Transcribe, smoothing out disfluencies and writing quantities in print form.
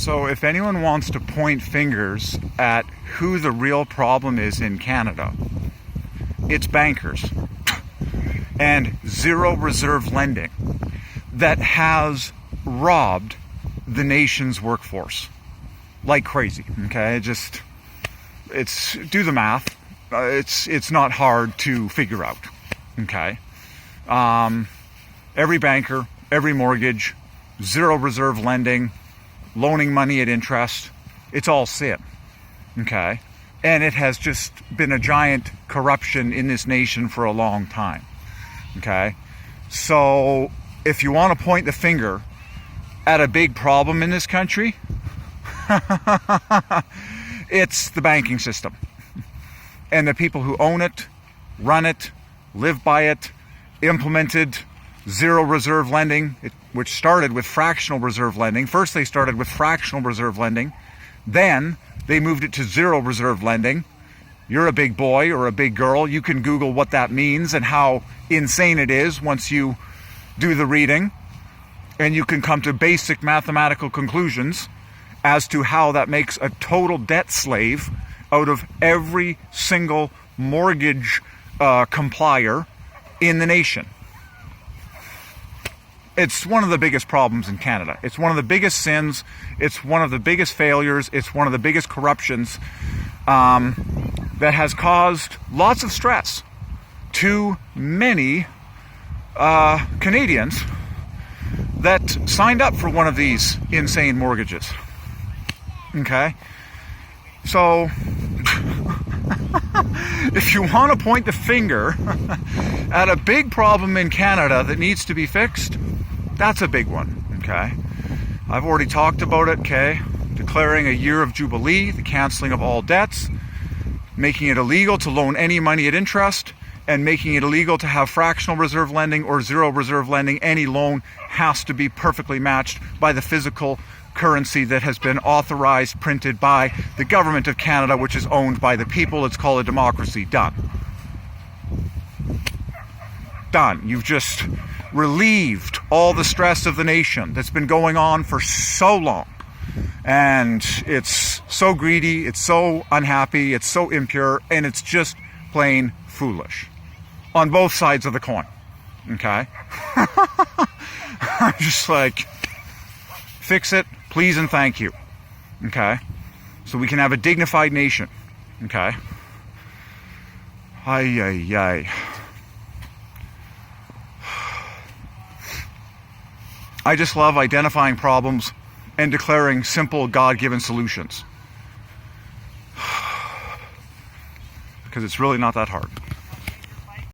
So if anyone wants to point fingers at who the real problem is in Canada, it's bankers and zero reserve lending that has robbed the nation's workforce like crazy. Okay, it's do the math. It's not hard to figure out. Okay, every banker, every mortgage, zero reserve lending, loaning money at interest, it's all sin. Okay, and it has just been a giant corruption in this nation for a long time. Okay, so if you want to point the finger at a big problem in this country, it's the banking system and the people who own it, run it, live by it, implemented zero reserve lending, which started with fractional reserve lending. First they started with fractional reserve lending, then they moved it to zero reserve lending. You're a big boy or a big girl, you can Google what that means and how insane it is once you do the reading, and you can come to basic mathematical conclusions as to how that makes a total debt slave out of every single mortgage complier in the nation. It's one of the biggest problems in Canada. It's one of the biggest sins. It's one of the biggest failures. It's one of the biggest corruptions that has caused lots of stress to many Canadians that signed up for one of these insane mortgages. Okay? So, if you want to point the finger at a big problem in Canada that needs to be fixed, that's a big one. Okay? I've already talked about it. Okay? Declaring a year of Jubilee, the cancelling of all debts, making it illegal to loan any money at interest, and making it illegal to have fractional reserve lending or zero reserve lending. Any loan has to be perfectly matched by the physical currency that has been authorized, printed by the government of Canada, which is owned by the people. It's called a democracy. Done. Done. You've just relieved all the stress of the nation that's been going on for so long. And it's so greedy, it's so unhappy, it's so impure, and it's just plain foolish. On both sides of the coin. Okay? I'm just like, fix it, please and thank you. Okay? So we can have a dignified nation. Okay? Ay, ay, ay. I just love identifying problems and declaring simple God-given solutions. Because it's really not that hard.